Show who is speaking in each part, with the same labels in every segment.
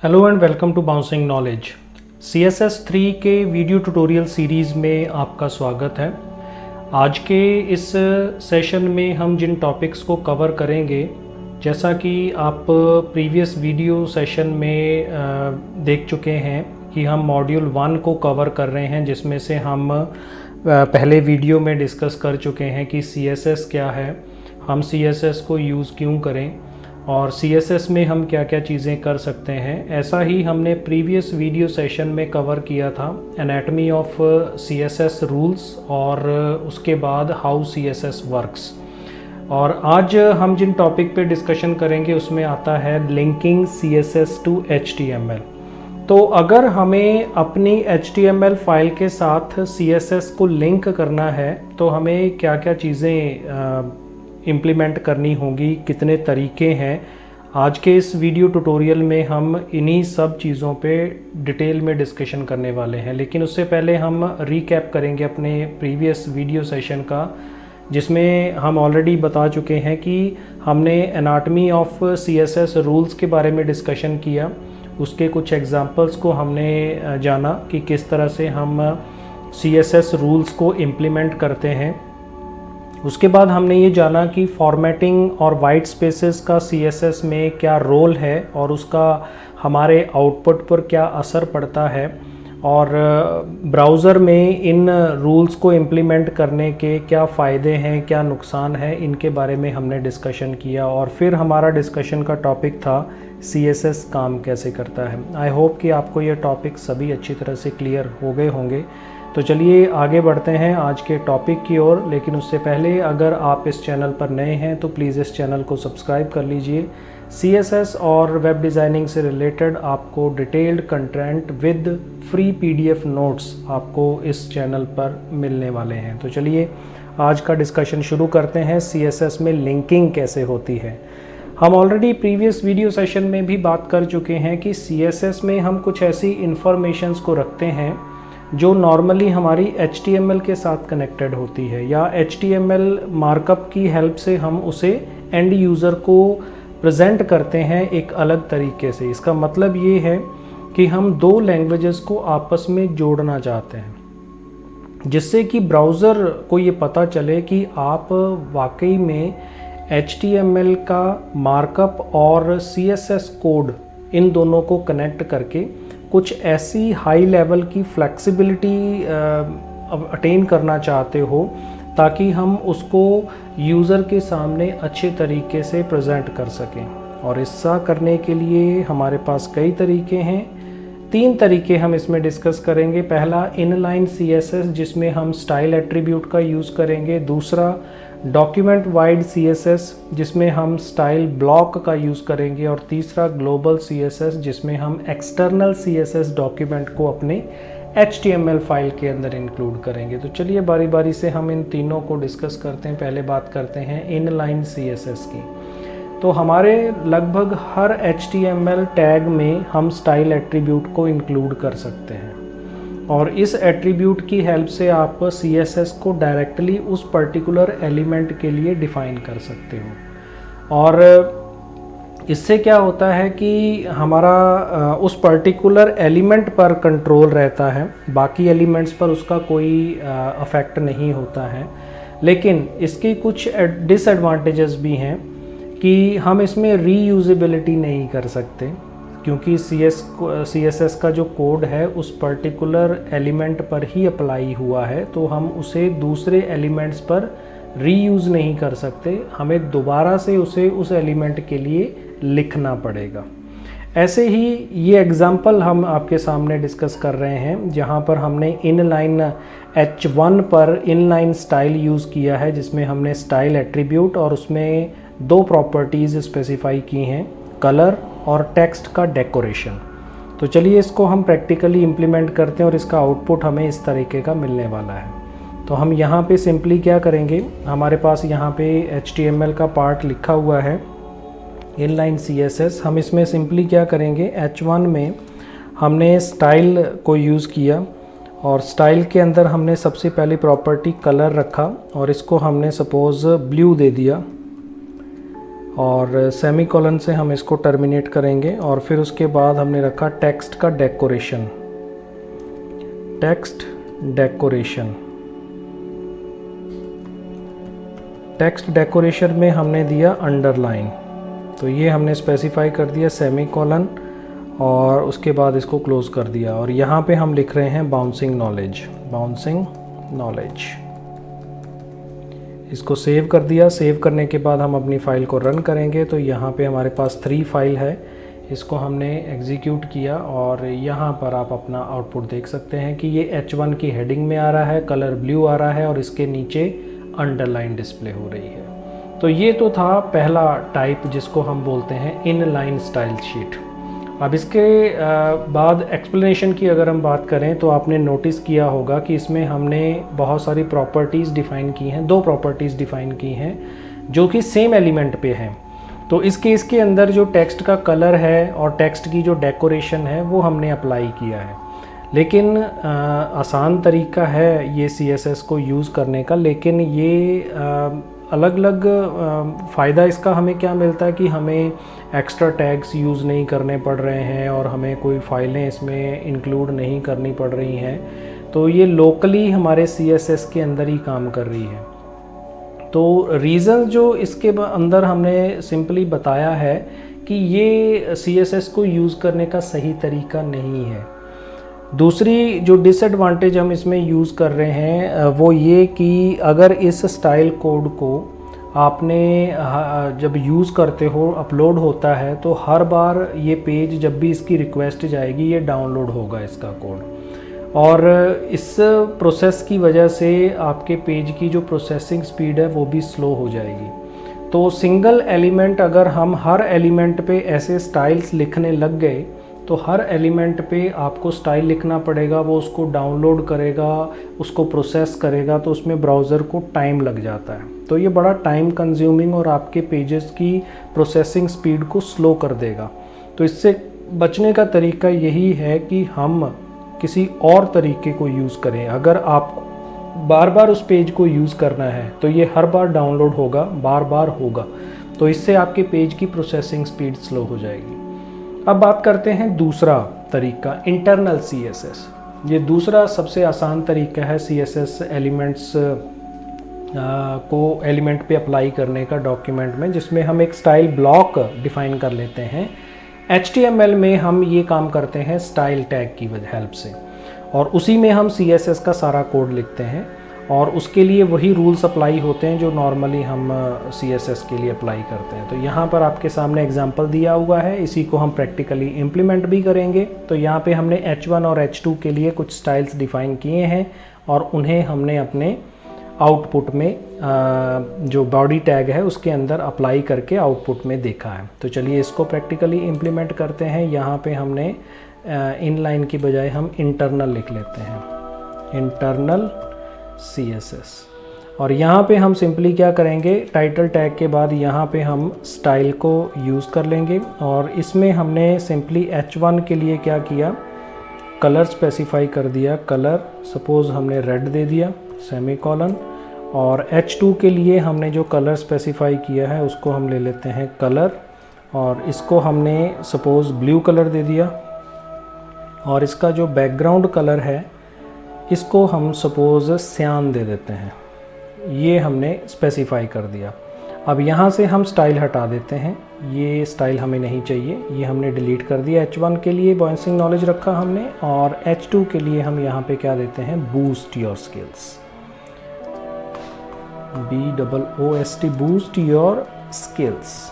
Speaker 1: Hello and welcome to bouncing knowledge. CSS3 के video tutorial series में आपका स्वागत है। आज के इस सेशन में हम जिन टॉपिक्स को कवर करेंगे, जैसा कि आप प्रीवियस वीडियो सेशन में देख चुके हैं कि हम मॉड्यूल 1 को कवर कर रहे हैं, जिसमें से हम पहले वीडियो में डिस्कस कर चुके हैं कि CSS क्या है, हम CSS को यूज़ क्यों करें और CSS में हम क्या क्या चीज़ें कर सकते हैं। ऐसा ही हमने प्रीवियस वीडियो सेशन में कवर किया था एनाटमी ऑफ CSS रूल्स और उसके बाद हाउ CSS वर्क्स। और आज हम जिन टॉपिक पे डिस्कशन करेंगे उसमें आता है लिंकिंग CSS टू HTML। तो अगर हमें अपनी HTML फाइल के साथ CSS को लिंक करना है तो हमें क्या क्या चीज़ें इम्प्लीमेंट करनी होगी, कितने तरीके हैं। आज के इस वीडियो ट्यूटोरियल में हम इन्हीं सब चीज़ों पे डिटेल में डिस्कशन करने वाले हैं। लेकिन उससे पहले हम रीकैप करेंगे अपने प्रीवियस वीडियो सेशन का, जिसमें हम ऑलरेडी बता चुके हैं कि हमने एनाटमी ऑफ CSS रूल्स के बारे में डिस्कशन किया। उसके कुछ एग्जांपल्स को हमने जाना कि किस तरह से हम CSS रूल्स को इम्प्लीमेंट करते हैं। उसके बाद हमने ये जाना कि फॉर्मेटिंग और वाइट स्पेसेस का CSS में क्या रोल है और उसका हमारे आउटपुट पर क्या असर पड़ता है, और ब्राउज़र में इन रूल्स को इम्प्लीमेंट करने के क्या फ़ायदे हैं, क्या नुकसान है, इनके बारे में हमने डिस्कशन किया। और फिर हमारा डिस्कशन का टॉपिक था CSS काम कैसे करता है। आई होप कि आपको ये टॉपिक सभी अच्छी तरह से क्लियर हो गए होंगे। तो चलिए आगे बढ़ते हैं आज के टॉपिक की ओर। लेकिन उससे पहले अगर आप इस चैनल पर नए हैं तो प्लीज़ इस चैनल को सब्सक्राइब कर लीजिए। CSS और वेब डिज़ाइनिंग से रिलेटेड आपको detailed content with free PDF notes आपको इस चैनल पर मिलने वाले हैं। तो चलिए आज का डिस्कशन शुरू करते हैं। CSS में लिंकिंग कैसे होती है। हम ऑलरेडी प्रीवियस वीडियो सेशन में भी बात कर चुके हैं कि CSS में हम कुछ ऐसी इंफॉर्मेशंस को रखते हैं जो नॉर्मली हमारी HTML के साथ कनेक्टेड होती है, या HTML मार्कअप की हेल्प से हम उसे एंड यूज़र को प्रेजेंट करते हैं एक अलग तरीके से। इसका मतलब ये है कि हम दो लैंग्वेजेस को आपस में जोड़ना चाहते हैं, जिससे कि ब्राउज़र को ये पता चले कि आप वाकई में HTML का मार्कअप और CSS कोड इन दोनों को कनेक्ट करके कुछ ऐसी हाई लेवल की फ्लेक्सिबिलिटी अटेन करना चाहते हो ताकि हम उसको यूज़र के सामने अच्छे तरीके से प्रेजेंट कर सकें। और ऐसा करने के लिए हमारे पास कई तरीके हैं। 3 तरीके हम इसमें डिस्कस करेंगे। पहला इनलाइन CSS, जिसमें हम स्टाइल एट्रीब्यूट का यूज़ करेंगे। दूसरा डॉक्यूमेंट वाइड CSS, जिसमें हम स्टाइल ब्लॉक का यूज़ करेंगे। और तीसरा ग्लोबल CSS, जिसमें हम एक्सटर्नल CSS डॉक्यूमेंट को अपने HTML फाइल के अंदर इंक्लूड करेंगे। तो चलिए बारी बारी से हम इन तीनों को डिस्कस करते हैं। पहले बात करते हैं इनलाइन CSS की। तो हमारे लगभग हर HTML टैग में हम स्टाइल एट्रीब्यूट को इंक्लूड कर सकते हैं, और इस एट्रीब्यूट की हेल्प से आप CSS को डायरेक्टली उस पर्टिकुलर एलिमेंट के लिए डिफ़ाइन कर सकते हो। और इससे क्या होता है कि हमारा उस पर्टिकुलर एलिमेंट पर कंट्रोल रहता है, बाकी एलिमेंट्स पर उसका कोई अफेक्ट नहीं होता है। लेकिन इसकी कुछ डिसएडवांटेजेस भी हैं कि हम इसमें रीयूजेबिलिटी नहीं कर सकते, क्योंकि CSS का जो कोड है उस पर्टिकुलर एलिमेंट पर ही अप्लाई हुआ है, तो हम उसे दूसरे एलिमेंट्स पर रीयूज़ नहीं कर सकते। हमें दोबारा से उसे उस एलिमेंट के लिए लिखना पड़ेगा। ऐसे ही ये एग्जांपल हम आपके सामने डिस्कस कर रहे हैं, जहाँ पर हमने इनलाइन H1 पर इनलाइन स्टाइल यूज़ किया है, जिसमें हमने स्टाइल एट्रीब्यूट और उसमें 2 प्रॉपर्टीज़ स्पेसिफाई की हैं, कलर और टेक्स्ट का डेकोरेशन। तो चलिए इसको हम प्रैक्टिकली इम्प्लीमेंट करते हैं और इसका आउटपुट हमें इस तरीके का मिलने वाला है। तो हम यहाँ पे सिंपली क्या करेंगे, हमारे पास यहाँ पे HTML का पार्ट लिखा हुआ है इनलाइन CSS। हम इसमें सिंपली क्या करेंगे, H1 में हमने स्टाइल को यूज़ किया और स्टाइल के अंदर हमने सबसे पहली प्रॉपर्टी कलर रखा और इसको हमने सपोज़ ब्लू दे दिया। और सेमीकोलन से हम इसको टर्मिनेट करेंगे। और फिर उसके बाद हमने रखा टेक्स्ट का decoration, text decoration. Text decoration में हमने दिया अंडरलाइन, तो ये हमने स्पेसिफाई कर दिया सेमीकोलन और उसके बाद इसको क्लोज कर दिया। और यहाँ पे हम लिख रहे हैं बाउंसिंग नॉलेज, बाउंसिंग नॉलेज। इसको सेव कर दिया। सेव करने के बाद हम अपनी फ़ाइल को रन करेंगे तो यहाँ पे हमारे पास 3 फाइल है, इसको हमने एग्जीक्यूट किया और यहाँ पर आप अपना आउटपुट देख सकते हैं कि ये H1 की हेडिंग में आ रहा है, कलर ब्लू आ रहा है और इसके नीचे अंडरलाइन डिस्प्ले हो रही है। तो ये तो था पहला टाइप जिसको हम बोलते हैं इनलाइन स्टाइल शीट। अब इसके बाद एक्सप्लेनेशन की अगर हम बात करें तो आपने नोटिस किया होगा कि इसमें हमने बहुत सारी प्रॉपर्टीज़ डिफ़ाइन की हैं, 2 प्रॉपर्टीज़ डिफ़ाइन की हैं जो कि सेम एलिमेंट पे हैं। तो इस केस के अंदर जो टेक्स्ट का कलर है और टेक्स्ट की जो डेकोरेशन है वो हमने अप्लाई किया है। लेकिन आसान तरीका है ये CSS को यूज़ करने का, लेकिन ये अलग अलग फ़ायदा इसका हमें क्या मिलता है कि हमें एक्स्ट्रा टैग्स यूज़ नहीं करने पड़ रहे हैं और हमें कोई फ़ाइलें इसमें इंक्लूड नहीं करनी पड़ रही हैं। तो ये लोकली हमारे CSS के अंदर ही काम कर रही है। तो रीज़न जो इसके अंदर हमने सिंपली बताया है कि ये CSS को यूज़ करने का सही तरीका नहीं है। दूसरी जो डिसएडवांटेज हम इसमें यूज़ कर रहे हैं वो ये कि अगर इस स्टाइल कोड को आपने जब यूज़ करते हो, अपलोड होता है, तो हर बार ये पेज जब भी इसकी रिक्वेस्ट जाएगी ये डाउनलोड होगा इसका कोड। और इस प्रोसेस की वजह से आपके पेज की जो प्रोसेसिंग स्पीड है वो भी स्लो हो जाएगी। तो सिंगल एलिमेंट अगर हम हर एलिमेंट पे ऐसे स्टाइल्स लिखने लग गए तो हर एलिमेंट पे आपको स्टाइल लिखना पड़ेगा, वो उसको डाउनलोड करेगा, उसको प्रोसेस करेगा, तो उसमें ब्राउज़र को टाइम लग जाता है। तो ये बड़ा टाइम कंज्यूमिंग और आपके पेजेस की प्रोसेसिंग स्पीड को स्लो कर देगा। तो इससे बचने का तरीका यही है कि हम किसी और तरीके को यूज़ करें। अगर आप बार बार उस पेज को यूज़ करना है तो ये हर बार डाउनलोड होगा, बार बार होगा, तो इससे आपके पेज की प्रोसेसिंग स्पीड स्लो हो जाएगी। अब बात करते हैं दूसरा तरीका, इंटरनल CSS। ये दूसरा सबसे आसान तरीका है CSS एलिमेंट्स को एलिमेंट पे अप्लाई करने का डॉक्यूमेंट में, जिसमें हम एक स्टाइल ब्लॉक डिफाइन कर लेते हैं। HTML में हम ये काम करते हैं स्टाइल टैग की हेल्प से, और उसी में हम CSS का सारा कोड लिखते हैं और उसके लिए वही रूल्स अप्लाई होते हैं जो नॉर्मली हम CSS के लिए अप्लाई करते हैं। तो यहाँ पर आपके सामने एग्जांपल दिया हुआ है, इसी को हम प्रैक्टिकली इम्प्लीमेंट भी करेंगे। तो यहाँ पे हमने H1 और H2 के लिए कुछ स्टाइल्स डिफ़ाइन किए हैं और उन्हें हमने अपने आउटपुट में जो बॉडी टैग है उसके अंदर अप्लाई करके आउटपुट में देखा है। तो चलिए इसको प्रैक्टिकली इम्प्लीमेंट करते हैं। यहाँ पे हमने इनलाइन की बजाय हम इंटरनल लिख लेते हैं, इंटरनल CSS। और यहाँ पे हम सिंपली क्या करेंगे, टाइटल टैग के बाद यहाँ पे हम स्टाइल को यूज़ कर लेंगे और इसमें हमने सिंपली H1 के लिए क्या किया, कलर स्पेसिफाई कर दिया। कलर सपोज़ हमने रेड दे दिया, सेमीकोलन। और H2 के लिए हमने जो कलर स्पेसिफाई किया है उसको हम ले लेते हैं कलर, और इसको हमने सपोज़ ब्लू कलर दे दिया। और इसका जो बैकग्राउंड कलर है इसको हम सपोज़ सियान दे देते हैं, ये हमने स्पेसिफाई कर दिया। अब यहाँ से हम स्टाइल हटा देते हैं, ये स्टाइल हमें नहीं चाहिए, ये हमने डिलीट कर दिया। H1 के लिए बाउंसिंग नॉलेज रखा हमने, और H2 के लिए हम यहाँ पे क्या देते हैं, boost your skills, BOOST, boost your skills.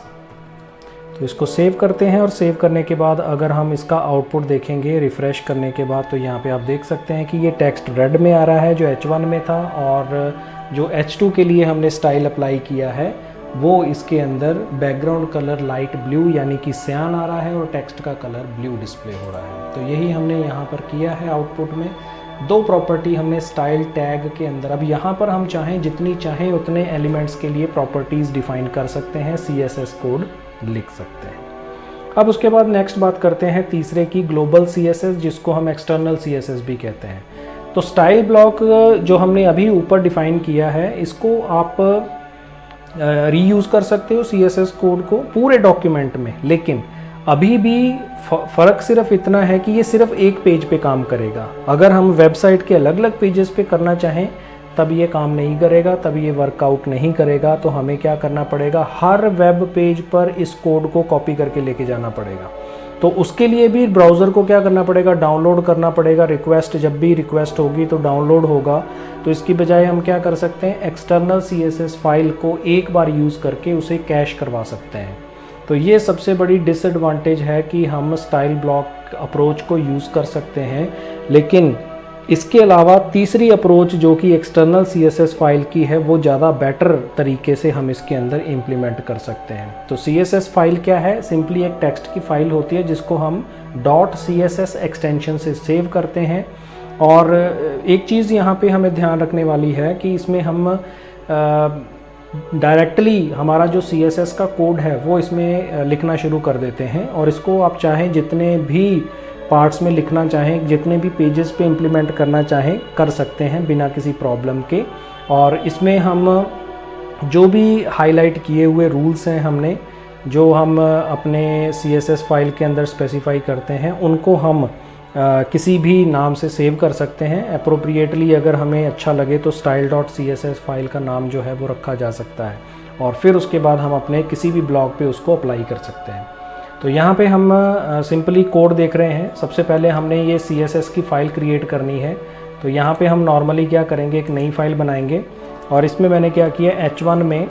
Speaker 1: तो इसको सेव करते हैं और सेव करने के बाद अगर हम इसका आउटपुट देखेंगे रिफ़्रेश करने के बाद, तो यहाँ पे आप देख सकते हैं कि ये टेक्स्ट रेड में आ रहा है जो H1 में था, और जो H2 के लिए हमने स्टाइल अप्लाई किया है वो इसके अंदर बैकग्राउंड कलर लाइट ब्लू यानी कि सियान आ रहा है और टेक्स्ट का कलर ब्लू डिस्प्ले हो रहा है। तो यही हमने यहाँ पर किया है आउटपुट में। 2 प्रॉपर्टी हमने स्टाइल टैग के अंदर, अब यहाँ पर हम चाहें जितनी चाहें उतने एलिमेंट्स के लिए प्रॉपर्टीज़ डिफ़ाइन कर सकते हैं, CSS कोड लिख सकते हैं। अब उसके बाद नेक्स्ट बात करते हैं तीसरे की, ग्लोबल CSS, जिसको हम एक्सटर्नल CSS भी कहते हैं। तो स्टाइल ब्लॉक जो हमने अभी ऊपर डिफ़ाइन किया है, इसको आप रीयूज़ कर सकते हो CSS कोड को पूरे डॉक्यूमेंट में। लेकिन अभी भी फ़र्क सिर्फ इतना है कि ये सिर्फ एक पेज पे काम करेगा। अगर हम वेबसाइट के अलग अलग पेजेस पे करना चाहें तब ये काम नहीं करेगा, तब ये वर्कआउट नहीं करेगा। तो हमें क्या करना पड़ेगा, हर वेब पेज पर इस कोड को कॉपी करके लेके जाना पड़ेगा। तो उसके लिए भी ब्राउज़र को क्या करना पड़ेगा, डाउनलोड करना पड़ेगा। रिक्वेस्ट, जब भी रिक्वेस्ट होगी तो डाउनलोड होगा। तो इसकी बजाय हम क्या कर सकते हैं, एक्सटर्नल CSS फाइल को एक बार यूज़ करके उसे कैश करवा सकते हैं। तो ये सबसे बड़ी डिसएडवांटेज है कि हम स्टाइल ब्लॉक अप्रोच को यूज़ कर सकते हैं। लेकिन इसके अलावा तीसरी अप्रोच जो कि एक्सटर्नल CSS फाइल की है, वो ज़्यादा बेटर तरीके से हम इसके अंदर इम्प्लीमेंट कर सकते हैं। तो CSS फाइल क्या है, सिंपली एक टेक्स्ट की फाइल होती है जिसको हम .css एक्सटेंशन से सेव करते हैं। और एक चीज़ यहाँ पे हमें ध्यान रखने वाली है कि इसमें हम डायरेक्टली हमारा जो CSS का कोड है वो इसमें लिखना शुरू कर देते हैं। और इसको आप चाहें जितने भी पार्ट्स में लिखना चाहें, जितने भी पेजेस पे इम्प्लीमेंट करना चाहें कर सकते हैं बिना किसी प्रॉब्लम के। और इसमें हम जो भी हाईलाइट किए हुए रूल्स हैं हमने, जो हम अपने CSS फाइल के अंदर स्पेसिफाई करते हैं, उनको हम किसी भी नाम से सेव कर सकते हैं अप्रोप्रिएटली। अगर हमें अच्छा लगे तो style.css फाइल का नाम जो है वो रखा जा सकता है। और फिर उसके बाद हम अपने किसी भी ब्लॉग पे उसको अप्लाई कर सकते हैं। तो यहाँ पे हम सिंपली कोड देख रहे हैं। सबसे पहले हमने ये CSS की फ़ाइल क्रिएट करनी है। तो यहाँ पे हम नॉर्मली क्या करेंगे, एक नई फ़ाइल बनाएंगे। और इसमें मैंने क्या किया, H1 में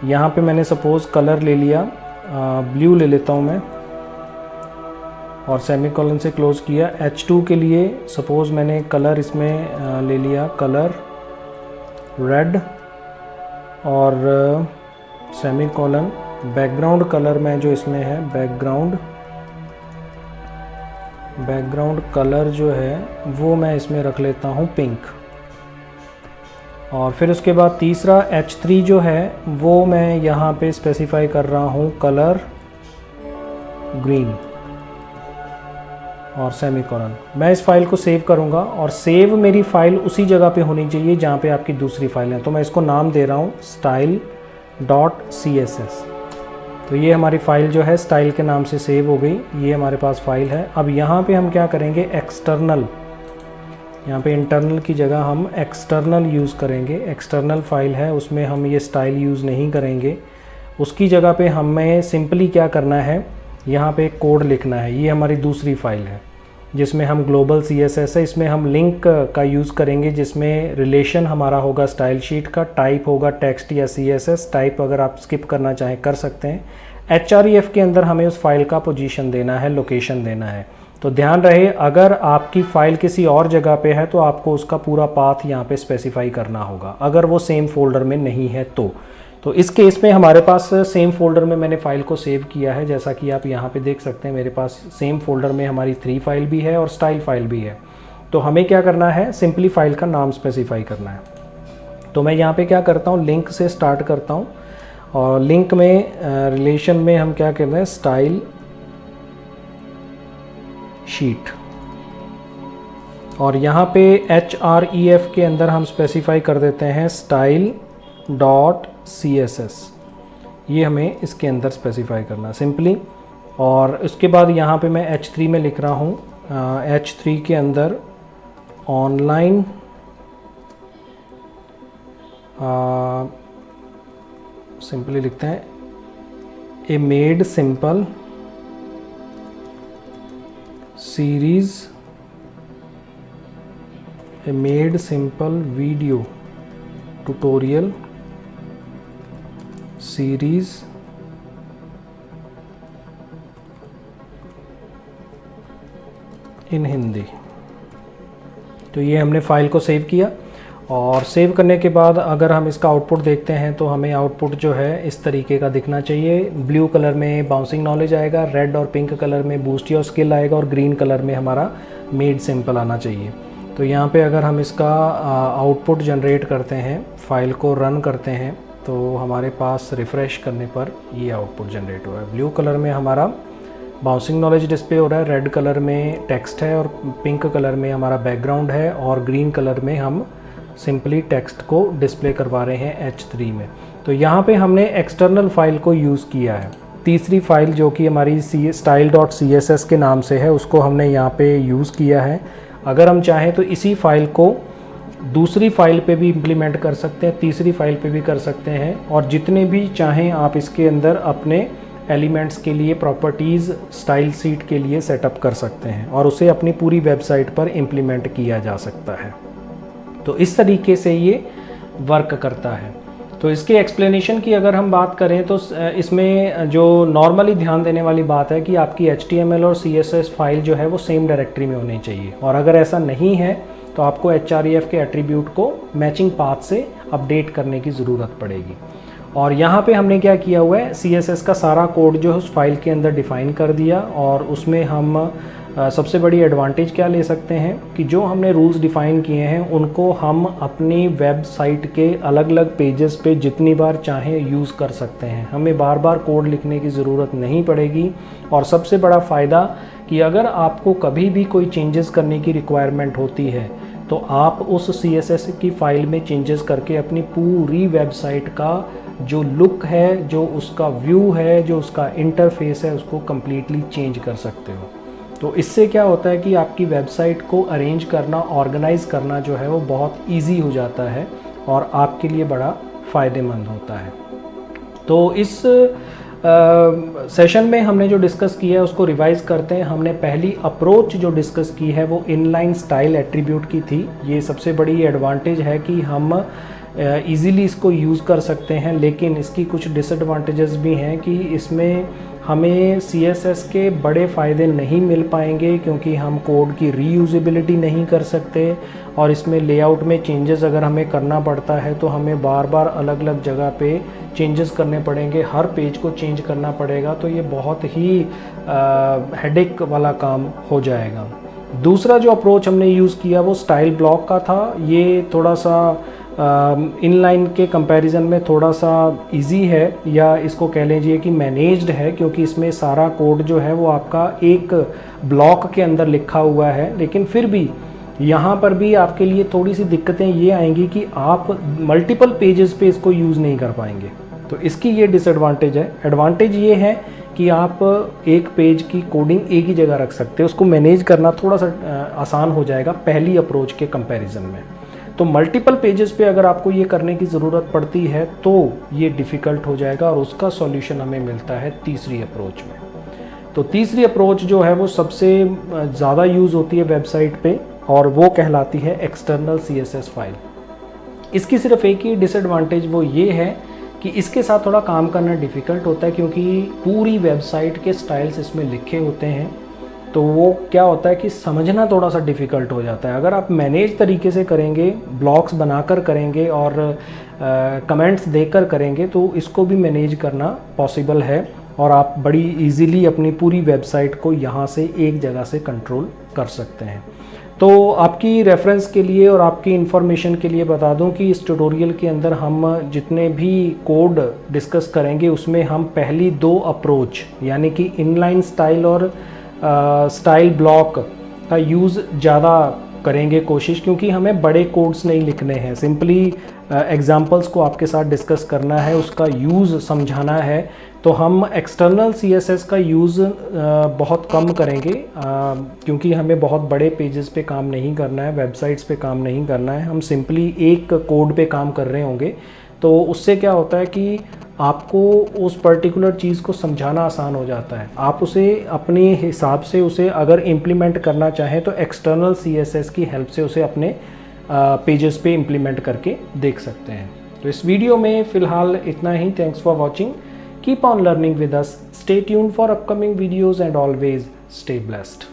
Speaker 1: यहाँ पे मैंने सपोज़ कलर ले लिया, ब्लू ले लेता हूँ मैं, और सेमीकोलन से क्लोज़ किया। H2 के लिए सपोज़ मैंने कलर इसमें ले लिया, कलर रेड, और सेमीकोलन बैकग्राउंड कलर में जो इसमें है, बैकग्राउंड कलर जो है वो मैं इसमें रख लेता हूँ पिंक। और फिर उसके बाद तीसरा H3 जो है वो मैं यहाँ पे स्पेसिफाई कर रहा हूँ कलर ग्रीन और सेमीकोलन। मैं इस फाइल को सेव करूँगा और सेव मेरी फ़ाइल उसी जगह पे होनी चाहिए जहाँ पे आपकी दूसरी फाइल है। तो मैं इसको नाम दे रहा हूँ style.css। तो ये हमारी फ़ाइल जो है स्टाइल के नाम से सेव हो गई, ये हमारे पास फ़ाइल है। अब यहाँ पे हम क्या करेंगे, एक्सटर्नल, यहाँ पे इंटरनल की जगह हम एक्सटर्नल यूज़ करेंगे। एक्सटर्नल फाइल है, उसमें हम ये स्टाइल यूज़ नहीं करेंगे। उसकी जगह पे हमें सिंपली क्या करना है, यहाँ पे एक कोड लिखना है। ये हमारी दूसरी फाइल है जिसमें हम ग्लोबल CSS है, इसमें हम लिंक का यूज़ करेंगे जिसमें रिलेशन हमारा होगा स्टाइल शीट का, टाइप होगा टेक्स्ट या CSS टाइप। अगर आप स्किप करना चाहें कर सकते हैं। href के अंदर हमें उस फाइल का पोजीशन देना है, लोकेशन देना है। तो ध्यान रहे, अगर आपकी फ़ाइल किसी और जगह पे है तो आपको उसका पूरा पाथ यहाँ पे स्पेसिफाई करना होगा, अगर वो सेम फोल्डर में नहीं है तो इस केस में हमारे पास सेम फोल्डर में मैंने फ़ाइल को सेव किया है। जैसा कि आप यहाँ पे देख सकते हैं, मेरे पास सेम फोल्डर में हमारी 3 फाइल भी है और स्टाइल फाइल भी है। तो हमें क्या करना है, सिंपली फ़ाइल का नाम स्पेसिफाई करना है। तो मैं यहाँ पे क्या करता हूँ, लिंक से स्टार्ट करता हूँ। और लिंक में रिलेशन में हम क्या कर रहे हैं, स्टाइल शीट। और यहाँ पे href के अंदर हम स्पेसिफाई कर देते हैं style.css। ये हमें इसके अंदर स्पेसिफाई करना सिंपली। और उसके बाद यहाँ पे मैं H3 में लिख रहा हूँ, H3 के अंदर ऑनलाइन सिंपली लिखते हैं a made simple series, a made simple video tutorial series in Hindi. तो ये हमने फ़ाइल को सेव किया। और सेव करने के बाद अगर हम इसका आउटपुट देखते हैं तो हमें आउटपुट जो है इस तरीके का दिखना चाहिए। ब्लू कलर में बाउंसिंग नॉलेज आएगा, रेड और पिंक कलर में बूस्ट योर स्किल आएगा, और ग्रीन कलर में हमारा मेड सिंपल आना चाहिए। तो यहाँ पे अगर हम इसका आउटपुट जनरेट करते हैं, फाइल को रन करते हैं, तो हमारे पास रिफ़्रेश करने पर ये आउटपुट जनरेट हो रहा है। ब्लू कलर में हमारा बाउंसिंग नॉलेज डिस्प्ले हो रहा है, रेड कलर में टेक्स्ट है, और पिंक कलर में हमारा बैकग्राउंड है, और ग्रीन कलर में हम सिंपली टेक्स्ट को डिस्प्ले करवा रहे हैं H3 में। तो यहाँ पे हमने एक्सटर्नल फाइल को यूज़ किया है। तीसरी फाइल जो कि हमारी style.css के नाम से है, उसको हमने यहाँ पे यूज़ किया है। अगर हम चाहें तो इसी फाइल को दूसरी फाइल पे भी इम्प्लीमेंट कर सकते हैं, तीसरी फाइल पे भी कर सकते हैं, और जितने भी चाहें आप इसके अंदर अपने एलिमेंट्स के लिए प्रॉपर्टीज़ स्टाइल शीट के लिए सेटअप कर सकते हैं और उसे अपनी पूरी वेबसाइट पर इम्प्लीमेंट किया जा सकता है। तो इस तरीके से ये वर्क करता है। तो इसके एक्सप्लेनेशन की अगर हम बात करें तो इसमें जो नॉर्मली ध्यान देने वाली बात है कि आपकी HTML और CSS फाइल जो है वो सेम डायरेक्टरी में होनी चाहिए, और अगर ऐसा नहीं है तो आपको href के एट्रीब्यूट को मैचिंग पाथ से अपडेट करने की ज़रूरत पड़ेगी। और यहाँ पे हमने क्या किया हुआ है, CSS का सारा कोड जो है उस फाइल के अंदर डिफ़ाइन कर दिया, और उसमें हम सबसे बड़ी एडवांटेज क्या ले सकते हैं कि जो हमने रूल्स डिफ़ाइन किए हैं उनको हम अपनी वेबसाइट के अलग अलग पेजेस पे जितनी बार चाहें यूज़ कर सकते हैं। हमें बार बार कोड लिखने की ज़रूरत नहीं पड़ेगी। और सबसे बड़ा फ़ायदा कि अगर आपको कभी भी कोई चेंजेस करने की रिक्वायरमेंट होती है तो आप उस CSS की फ़ाइल में चेंजेस करके अपनी पूरी वेबसाइट का जो लुक है, जो उसका व्यू है, जो उसका इंटरफेस है, उसको कम्प्लीटली चेंज कर सकते हो। तो इससे क्या होता है कि आपकी वेबसाइट को अरेंज करना, ऑर्गेनाइज़ करना जो है वो बहुत ईजी हो जाता है और आपके लिए बड़ा फ़ायदेमंद होता है। तो इस सेशन में हमने जो डिस्कस किया है उसको रिवाइज़ करते हैं। हमने पहली अप्रोच जो डिस्कस की है वो इनलाइन स्टाइल एट्रीब्यूट की थी। ये सबसे बड़ी एडवांटेज है कि हम ईज़िली इसको यूज़ कर सकते हैं, लेकिन इसकी कुछ डिसएडवांटेजेस भी हैं कि इसमें हमें CSS के बड़े फ़ायदे नहीं मिल पाएंगे क्योंकि हम कोड की रीयूजेबिलिटी नहीं कर सकते, और इसमें लेआउट में चेंजेस अगर हमें करना पड़ता है तो हमें बार बार अलग अलग जगह पे चेंजेस करने पड़ेंगे, हर पेज को चेंज करना पड़ेगा, तो ये बहुत ही हेडेक वाला काम हो जाएगा। दूसरा जो अप्रोच हमने यूज़ किया वो स्टाइल ब्लॉक का था। ये थोड़ा सा इनलाइन के कंपैरिजन में थोड़ा सा इजी है, या इसको कह लीजिए कि मैनेज्ड है, क्योंकि इसमें सारा कोड जो है वो आपका एक ब्लॉक के अंदर लिखा हुआ है। लेकिन फिर भी यहाँ पर भी आपके लिए थोड़ी सी दिक्कतें ये आएंगी कि आप मल्टीपल पेजेस पे इसको यूज़ नहीं कर पाएंगे। तो इसकी ये डिसएडवांटेज है। एडवांटेज ये है कि आप एक पेज की कोडिंग एक ही जगह रख सकते हैं, उसको मैनेज करना थोड़ा सा आसान हो जाएगा पहली अप्रोच के कंपैरिजन में। तो मल्टीपल पेजेस पे अगर आपको ये करने की ज़रूरत पड़ती है तो ये डिफ़िकल्ट हो जाएगा, और उसका सॉल्यूशन हमें मिलता है तीसरी अप्रोच में। तो तीसरी अप्रोच जो है वो सबसे ज़्यादा यूज़ होती है वेबसाइट पे, और वो कहलाती है एक्सटर्नल CSS फाइल। इसकी सिर्फ एक ही डिसएडवांटेज वो ये है कि इसके साथ थोड़ा काम करना डिफ़िकल्ट होता है, क्योंकि पूरी वेबसाइट के स्टाइल्स इसमें लिखे होते हैं। तो वो क्या होता है कि समझना थोड़ा सा डिफ़िकल्ट हो जाता है। अगर आप मैनेज तरीके से करेंगे, ब्लॉक्स बनाकर करेंगे और कमेंट्स देकर करेंगे तो इसको भी मैनेज करना पॉसिबल है, और आप बड़ी इजीली अपनी पूरी वेबसाइट को यहाँ से एक जगह से कंट्रोल कर सकते हैं। तो आपकी रेफरेंस के लिए और आपकी इन्फॉर्मेशन के लिए बता दूं कि इस ट्यूटोरियल के अंदर हम जितने भी कोड डिस्कस करेंगे उसमें हम पहली दो अप्रोच यानी कि इनलाइन स्टाइल और स्टाइल ब्लॉक का यूज़ ज़्यादा करेंगे कोशिश, क्योंकि हमें बड़े कोड्स नहीं लिखने हैं, सिंपली एग्जांपल्स को आपके साथ डिस्कस करना है, उसका यूज़ समझाना है। तो हम एक्सटर्नल CSS का यूज़ बहुत कम करेंगे, क्योंकि हमें बहुत बड़े पेजेस पे काम नहीं करना है, वेबसाइट्स पे काम नहीं करना है, हम सिंपली एक कोड पे काम कर रहे होंगे। तो उससे क्या होता है कि आपको उस पर्टिकुलर चीज़ को समझाना आसान हो जाता है। आप उसे अपने हिसाब से उसे अगर इम्प्लीमेंट करना चाहें तो एक्सटर्नल CSS की हेल्प से उसे अपने पेजेस पे इम्प्लीमेंट करके देख सकते हैं। तो इस वीडियो में फ़िलहाल इतना ही। Thanks for watching. Keep on learning with us. Stay tuned for upcoming videos and always stay blessed.